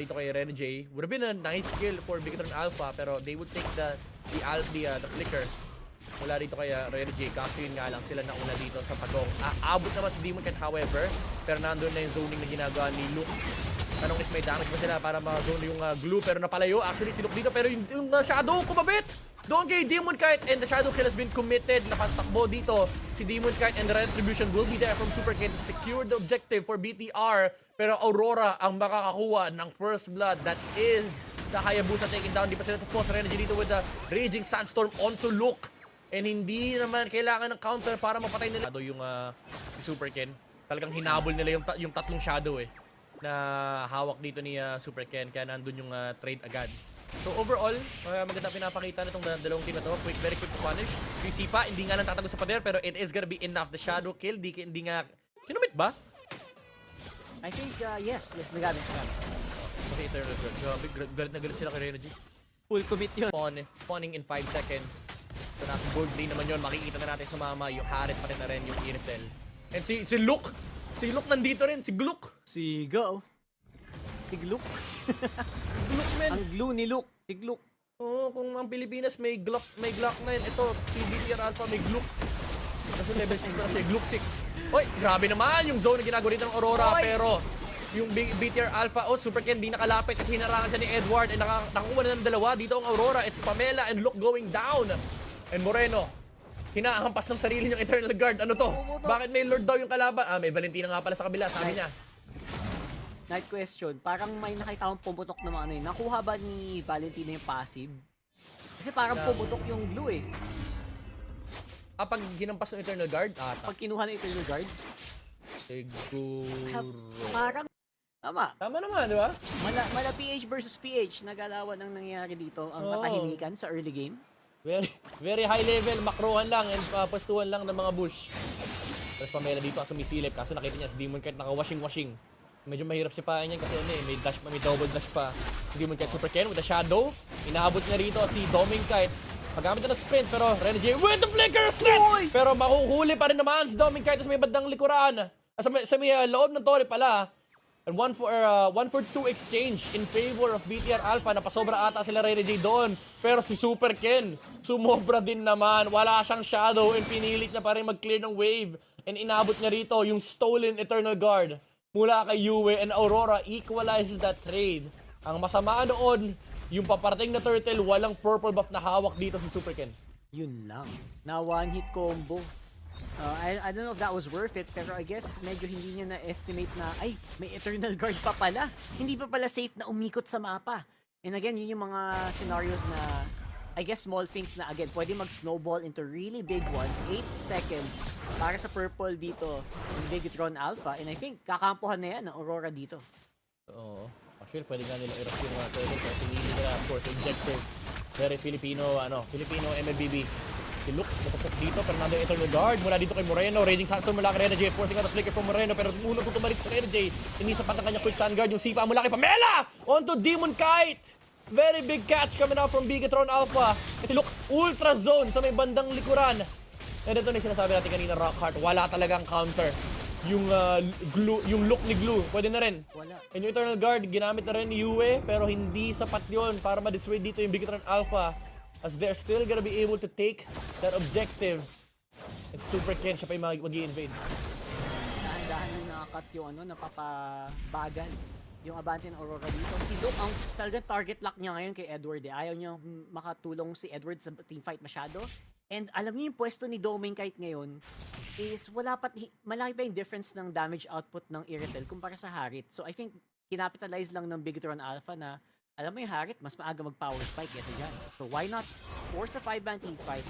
dito kay Rene J. Would have been a nice kill for Bigatron Alpha, pero they would take the flicker mula dito kay Rene J. Kaso yun nga lang, sila nauna dito sa pagong. Abot naman si Demon Knight however, pero nandun na yung zoning na ginagawa ni Luke. Tanong is may damage ba sila para ma-zone yung glue, pero napalayo actually si Luke dito, pero yung shadow kumabit doon kay Demon Knight, and the shadow kill has been committed. Napatakbo dito si Demon Knight, and the retribution will be there from Super Ken to secure the objective for BTR. Pero Aurora ang makakakuha ng first blood. That is the Hayabusa taking down. Di pa sila tapos. Rene J dito with the Raging Sandstorm onto Luke, and hindi naman kailangan ng counter para mapatay nila yung si Super Ken. Talagang hinabol nila yung tatlong shadow na hawak dito ni Super Ken, kaya nandun yung trade agad. So overall, maganda pinapakita na itong dalawang team na to. Very quick to punish. Yung Sipa, hindi nga lang tatago sa pader, pero it is gonna be enough. The shadow kill, hindi nga... Kinumit ba? I think, yes, nagamit siya. Okay, Eternal Guard. Galit na galit sila kay Rene J. Full commit yun. Spawning in 5 seconds. So nasa board lane naman yun. Makikita na natin sumama yung Harit pa rin na rin yung Irithel. And si Luke! Si Luke nandito rin, si Gluck! Si Go. Si Gluck. Gluck, man! Ang glue ni Luke. Si Gluck. Oo, kung ang Pilipinas may Glock 9. Ito, si BTR Alpha may Gluck. Kasi level 6 pa na siya, Gluck 6. Hoy, grabe naman yung zone na ginagawa dito ng Aurora. Oy! Pero yung BTR Alpha, Super Ken, di nakalapit kasi hinarangan siya ni Edward. And nakakuha na ng dalawa. Dito ang Aurora, it's Pamela and Luke going down. And Moreno, hinahampas ng sarili niyang Eternal Guard. Ano to? Bakit may Lord daw yung kalaban? May Valentina nga pala sa kabila, sabi niya. Night question, parang may nakita akong pumutok na mga ano yun. Nakuha ba ni Valentina yung passive? Kasi parang pumutok yung glue Pag ginampas ng Eternal Guard? Pag kinuha ng Eternal Guard? Siguro. Parang, tama. Tama naman, di ba? Mala PH versus PH, nagalawan ang nangyayari dito, ang matahimikan sa early game. Very high level, makrohan lang and pastuhan lang ng mga bush. Tapos Pamela dito sumisilip, kaso nakita niya si Demon Knight naka-washing. Medyo mahirap sipain yan kasi may dash pa, may double dash pa. Si Demon Knight Super Ken with the shadow. Inaabot niya rito si Doming Knight. Paggamit na ng sprint, pero Rene J with the flicker set! Pero mahuhuli pa rin naman si Doming Knight sa may bandang likuran. Sa may loob ng torre pala. And 1 for 2 exchange in favor of BTR Alpha. Napasobra ata sila Rene J doon. Pero si Super Ken, sumobra din naman. Wala siyang shadow and pinilit niya pa rin mag-clear ng wave. And inabot niya rito yung stolen Eternal Guard mula kay Yue, and Aurora equalizes that trade. Ang masama noon, yung paparating na turtle, walang purple buff na hawak dito si Super Ken. Yun lang. Na one hit combo. I don't know if that was worth it, pero I guess medyo hindi niya na-estimate na, ay, may Eternal Guard pa pala. Hindi pa pala safe na umikot sa mapa. And again, yun yung mga scenarios na, I guess small things na again, pwede mag-snowball into really big ones. 8 seconds para sa purple dito ng Bigatron Alpha. And I think, kakampuhan na yan ng Aurora dito. Oo. Actually, pwede nga nila i-rock yung turtle, pero pinili nila, of course, objective. Very Filipino MLBB. Si Luke, natapok dito, Fernando Eternal Guard mula dito kay Moreno. Raging Sandstorm mula kay Rene J, forcing out the flicker from Moreno, pero unang tutumalik sa Rene J. Hindi sapat ang kanya quick sun guard, yung Sipa mula kay Pamela! Onto Demon Knight! Very big catch coming out from Bigatron Alpha. And si Luke, ultra zone sa may bandang likuran. And ito na yung sinasabi natin kanina, Rockheart, wala talagang counter. Yung look ni Glue, pwede na rin. Wala. And yung Eternal Guard, ginamit na rin ni Yue, pero hindi sapat yon para ma-dissuade dito yung Bigatron Alpha. As they're still gonna be able to take that objective. And Super Ken, siya pa yung mag-i-invade. Dahan-dahan na nakakat yung napapabagal yung Abante ng Aurora dito. Si Luke, ang talagang target lock niya ngayon kay Edward. Ayaw niya makatulong si Edward sa teamfight masyado. And alam niyo yung pwesto ni Doming Knight ngayon is malaki pa yung difference ng damage output ng Irithel kumpara sa Harit. So I think kinapitalize lang ng Bigatron Alpha na alam mo yung Harit, mas maaga mag-power spike kesa dyan. So why not force a 5-man teamfight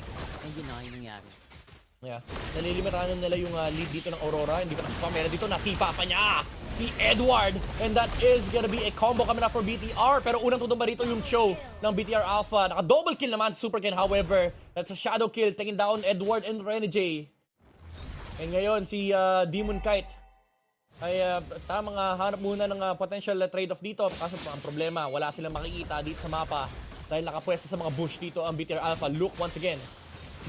and yun na yung nangyari. Yeah. Nalilimitanan nila yung lead dito ng Aurora. Hindi pa Pamela dito. Nasipa pa niya si Edward. And that is gonna be a combo coming up for BTR. Pero unang tutumba rito yung show ng BTR Alpha. Naka-double kill naman si Super Ken. However, that's a shadow kill. Taking down Edward and Rene J. And ngayon, si Demon Knight ay tamang hanap muna ng potential trade-off dito. Kaso ang problema, wala silang makikita dito sa mapa. Dahil nakapwesto sa mga bush dito ang BTR Alpha. Look once again.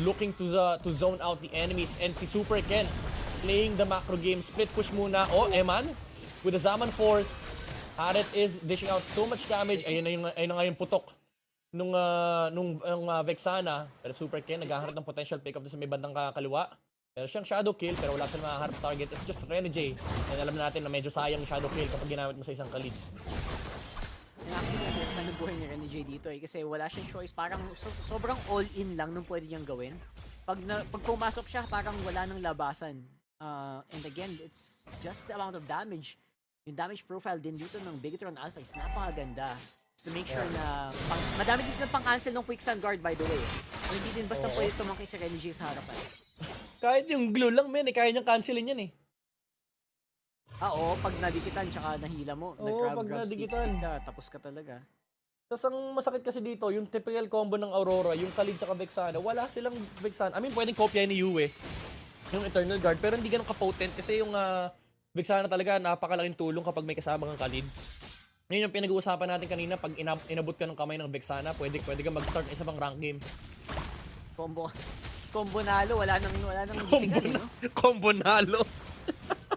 Looking to zone out the enemies, and si Super Ken playing the macro game, split push muna. Eman with the Zaman Force Harit is dishing out so much damage. Ayun na nga yung putok nung Vexana. Pero Super Ken naghahanap ng potential pick-up doon sa may bandang kaliwa. Pero siyang shadow kill, pero wala siyang makaharap target. It's just Renegade. And alam natin na medyo sayang yung shadow kill kapag ginamit mo sa isang Khalid. And actually, nagkakaroon ng buhay ni Renegade dito kasi wala siyang choice. Parang sobrang all-in lang nung pwede niyang gawin. Pag pumasok siya, parang wala nang labasan. And again, it's just the amount of damage. Yung damage profile din dito ng Bigetron Alpha is napakaganda. Just to make sure na madami din silang pang-cancel ng Quicksand Guard, by the way. So, hindi din basta pwede tumangkay si Renegade sa harapan. Kahit yung glue lang, men, kaya niyang cancelin yan eh. Oo, pag nadikitan tsaka nahila mo, Pag nadikitan. ka, tapos ka talaga. Tapos ang masakit kasi dito, yung typical combo ng Aurora, yung Khalid tsaka Vexana, wala silang Vexana. I mean, pwedeng kopya ni Yue, yung Eternal Guard, pero hindi ganun ka-potent kasi yung Vexana talaga napakalaking tulong kapag may kasama kang Khalid. Ngayon yung pinag-uusapan natin kanina, pag inabot ka ng kamay ng Vexana, pwede ka mag-start ng isa pang rank game. Combo nalo, wala nang gisingan, no? Combo nalo.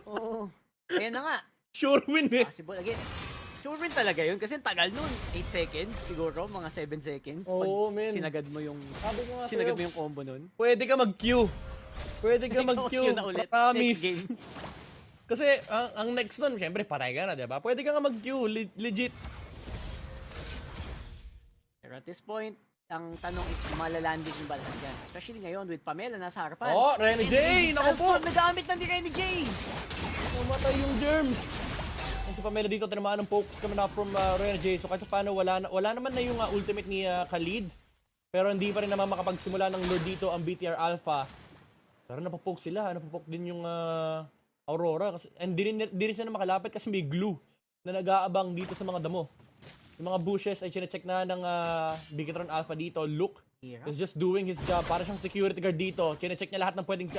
Oo. Kaya na nga. Sure win eh. Possible. Again, sure win talaga yun kasi tagal nun. 8 seconds siguro, mga 7 seconds. Oo, pag men. sinagad mo yung Sabi ko nga yung combo nun. Pwede ka mag-queue. Pwede ka mag-queue. na ulit. Promise. Next game. Kasi ang next nun, syempre patay ka na, diba? Pwede ka nga mag-queue. Legit. Pero at this point, ang tanong is malalanding yung balahan dyan. Especially ngayon with Pamela nasa harapan. Oh, Renegade! Naku po! Nagamit ng Renegade! Namatay yung germs. Ang si Pamela dito, tinamaan ng focus kami na from Renegade. So kahit paano, wala naman na yung ultimate ni Khalid. Pero hindi pa rin naman makapagsimula ng Lord dito ang BTR Alpha. Pero napapoke sila. Napapoke din yung Aurora. And di rin sila makalapit kasi may glue na nag-aabang dito sa mga damo. Yung mga bushes ay chinecheck na ng Bigetron Alpha dito. Luke is just doing his job. Para siyang security guard dito. Chinecheck niya lahat ng pwedeng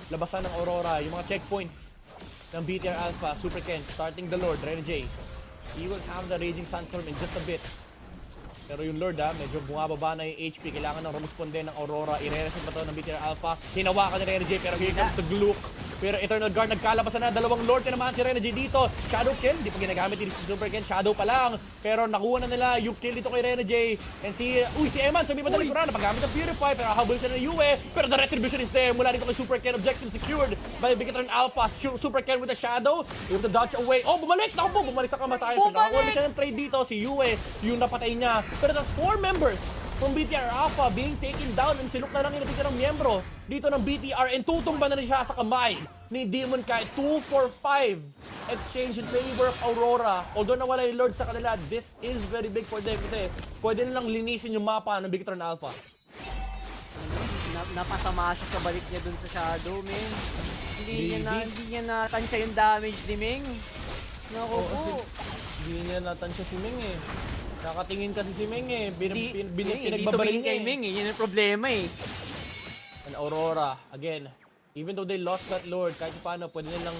labasan ng Aurora. Yung mga checkpoints ng BTR Alpha. Super Ken starting the Lord, Renegade. He will have the Raging Sandstorm in just a bit. Pero yung Lord medyo bumababa na yung HP. Kailangan ng rumisponde ng Aurora. Ire-reset ba ito ng BTR Alpha? Hinawakan ni Renegade pero here comes the Glook. Pero Eternal Guard nagkalabasan na. Dalawang Lord na naman si Renegade dito. Shadow kill. Di pa ginagamit ni Super Ken. Shadow pa lang. Pero nakuha na nila yung kill dito kay Renegade. And si Eman sabi ba tayo napagamit ng Purify. Pero habol siya ng Yue. Pero the retribution is there. Mula dito kay Super Ken. Objective secured by Bigetron Alpha. Super Ken with a Shadow. Able to dodge away. Oh, bumalik! Naku po! Bumalik sa kamatayan. Nakakuha siya ng trade dito. Si Yue. Yung napatay niya. Pero that's 4 members from BTR Alpha being taken down and silok na lang yung natitira ng miyembro dito ng BTR and tutumba na rin siya sa kamay ni Demon Kai. 2 for 5 exchange in favor of Aurora. Although nawala yung Lord sa kanila, this is very big for them kasi pwede nilang linisin yung mapa ng Bigetron Alpha. Napasama siya sa balik niya dun sa Shadow, man. Hindi niya natansya yung damage ni Ming. Naku po. Hindi niya natansya si Ming eh. Nakatingin kasi si Ming eh. Hindi Pinagbabarin tumingin kay niya eh. Ming eh. Yun ang problema eh. And Aurora, again, even though they lost that Lord, kahit paano, pwede nilang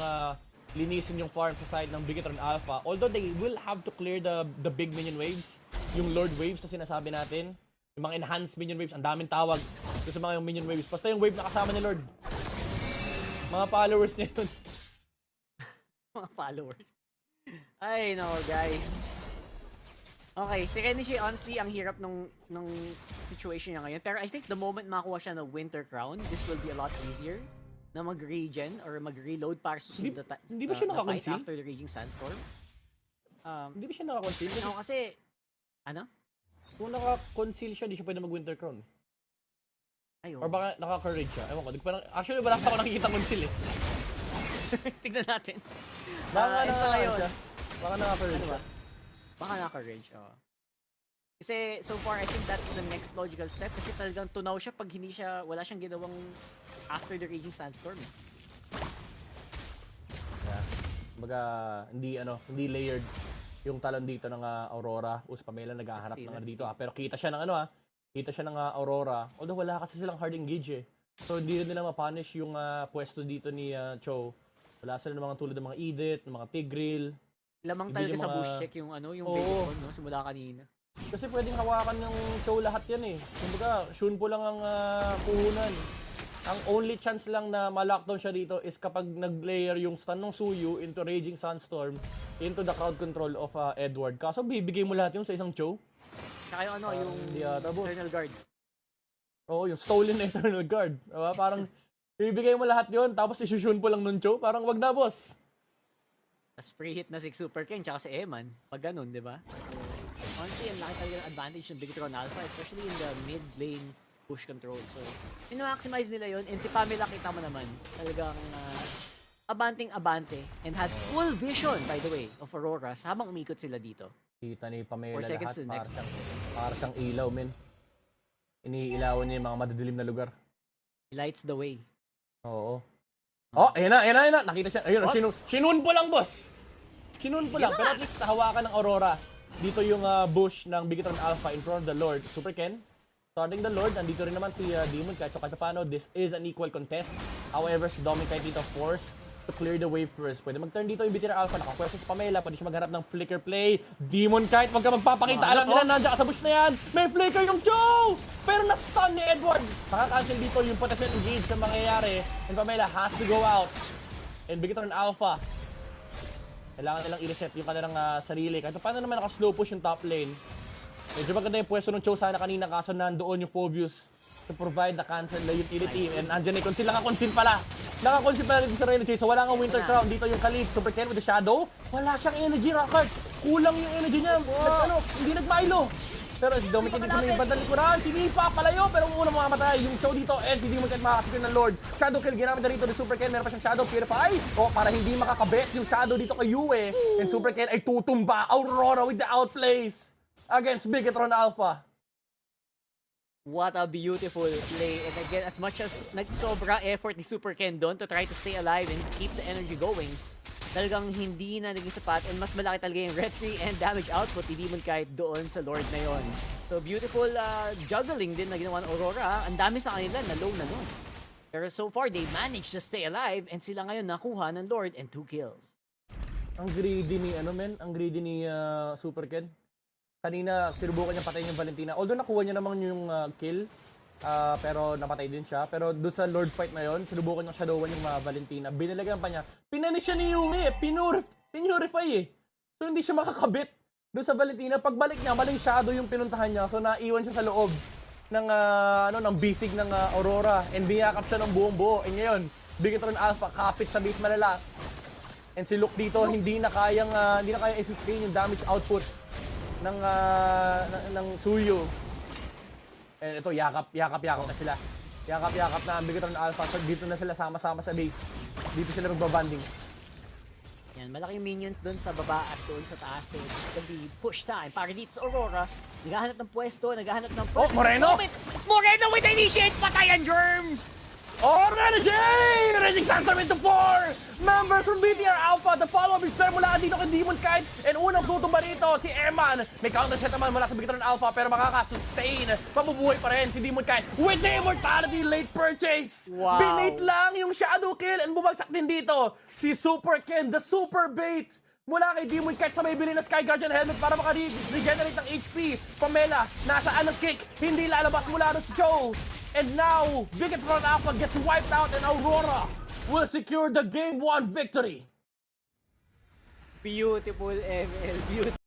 linisin yung farm sa side ng Bigetron Alpha. Although they will have to clear the big minion waves, yung Lord waves na sinasabi natin, yung mga enhanced minion waves, ang daming tawag sa mga yung minion waves. Basta yung wave na kasama ni Lord. Mga followers niya yun. Mga followers. Ay, no, guys. Okay, si Renegade, honestly, ang hirap nung situation niya ngayon. Pero I think the moment makakuha siya ng Winter Crown, this will be a lot easier na mag-regen or mag-reload para susunod na Hindi ba siya fight naka-conceal? after the Raging Sandstorm. Hindi ba siya naka-conceal? No, kasi, ano? Kung naka-conceal siya, hindi siya pwede mag-Winter Crown. Ayun. Or baka naka-courage siya. Ewan ko. Actually, wala pa ako nakikita conceal eh. Tignan natin. Baka and so ngayon, siya. Baka naka-courage ano siya. ba? Baka naka-range, oh. Kasi so far, I think that's the next logical step. Kasi talagang tunaw siya pag wala siyang ginawang after the Raging Sandstorm. Yeah. Kumbaga, hindi layered yung talon dito ng Aurora. Pamela naghahanap ng dito. Pero kita siya ng kita siya ng Aurora. Although wala kasi silang hard engage eh. So hindi nila ma-punish yung pwesto dito ni Cho. Wala sila ng mga tulad ng mga Edith, ng mga Tigreal. Lamang Hindi talaga yung sa mga- bush check yung yung Oo. Bigetron, no? Simula kanina. Kasi pwedeng hawakan ng Cho lahat yan eh. Kumbaga, Shunpo lang ang puhunan. Ang only chance lang na ma-lockdown siya dito is kapag nag-layer yung stun ng Suyu into Raging Sunstorm into the crowd control of Edward. Kaso bibigay mo lahat yung sa isang Cho. Tsaka yung yung hindi ata, boss. Eternal Guard. Oo, yung stolen na Eternal Guard. Diba? Parang bibigay mo lahat yon tapos isushun po lang nun Cho. Parang wag na, boss. Tapos free hit na si Super Ken tsaka si Eman. Pag ganun, di ba? So, honestly, ang laki talaga ng advantage ng Bigetron Alpha, especially in the mid lane push control. So, ino-maximize nila yon. And si Pamela, kita mo naman, talagang abanting-abante and has full vision, by the way, of Auroras habang umikot sila dito. Kita ni Pamela 4 seconds lahat. to next. Para siyang ilaw, men. Iniilawan niya yung mga madadilim na lugar. He lights the way. Oo. Oh, ayan na. Nakita siya. Ayun, sinun po lang, boss. Sinun po lang. Pero at least nahawakan ng Aurora. Dito yung bush ng Bigetron Alpha in front of the Lord. Super Ken. Starting the Lord. Nandito rin naman si Demon Kite. So kahit paano, this is an equal contest. However, si Dominic Kite dito forced to clear the wave first. Pwede mag-turn dito yung Bigetron Alpha. Nakapwesto si Pamela. Pwede siya magharap ng flicker play. Demon Kite, wag ka magpapakita. Alam nila, nandiyan ka sa bush na yan. May flicker yung Joe! Pero na-stun ni Edward. Makakancel dito yung potential engage na mangyayari. And Pamela has to go out. And Bigetron Alpha, kailangan nilang i-reset yung kanilang sarili. Kahit paano naman naka-slow push yung top lane. Medyo maganda yung pwesto ng Cho sana kanina kaso nandoon yung Phobius to provide the cancel na utility. And andyan na yung Conceal. Naka-conceal pala. Naka-conceal pala dito sa Renegade. So wala nga Winter Crown. Dito yung Khalid. Super Ken with the Shadow. Wala siyang energy, Rockart. Kulang yung energy niya. Hindi nag-milo. Pero si Dominic hindi sa may bandang likuran. Sinipa palayo. Pero ang unang mamamatay yung Cho dito. And si Demon Ken makakasipin ng Lord. Shadow kill. Ginamit na rito ni Super Ken. Meron pa siyang Shadow Purify. O para hindi makakabet yung Shadow dito kay Yue. And Super Ken ay tutumba. Aurora with the outplays against Bigetron Alpha. What a beautiful play. And again, as much as nagsobra effort ni Super Ken doon to try to stay alive and keep the energy going, talagang hindi na naging sapat and mas malaki talaga yung retry and damage output ni Demon Kite doon sa Lord na yon. So beautiful juggling din na ginawa ng Aurora. Ang dami sa kanila na low na nun. Pero so far, they managed to stay alive and sila ngayon nakuha ng Lord and 2 kills. Ang greedy ni Ang greedy ni Super Ken. Kanina, sinubukan niya patayin yung Valentina. Although nakuha niya naman yung kill, pero napatay din siya. Pero doon sa Lord fight na yon, sinubukan niya shadowan yung Valentina. Binalagan pa niya. Pinanis siya ni Yumi eh. Pinurify eh. So hindi siya makakabit doon sa Valentina. Pagbalik niya, maling shadow yung pinuntahan niya. So naiwan siya sa loob ng, ng bisig ng Aurora. And biyakap siya ng buong buo. And ngayon, Bigetron Alpha kapit sa base malala. And si Luke dito, hindi na kayang i-sustain yung damage output ng Suyu. And ito, yakap na sila. Yakap na ang Bigetron Alpha. So dito na sila sama-sama sa base. Dito sila magbabanding. Yan, malaking minions doon sa baba at doon sa taas. So it's gonna be push time para dito sa Aurora. Naghahanap ng pwesto, naghahanap ng Oh, Moreno! Moreno with the initiate! Patayan Germs! Oh, Renegade! Raging Sunstorm into 4 members from BTR Alpha. The follow-up is there mula dito kay Demon Kite. And unang tutumba rito, si Eman. May counter set naman mula sa Bigetron Alpha pero makaka-sustain. Mabubuhay pa rin si Demon Kite with the Immortality late purchase. Wow. Binate lang yung Shadow Kill and bumagsak din dito si Super Ken, the Super Bait. Mula kay Demon Kite sa may bili na Sky Guardian helmet para maka-regenerate ng HP. Pamela, nasaan ang kick? Hindi lalabas mula rin si Joe. And now, Bigetron Alpha gets wiped out and Aurora will secure the Game 1 victory. Beautiful ML, beautiful.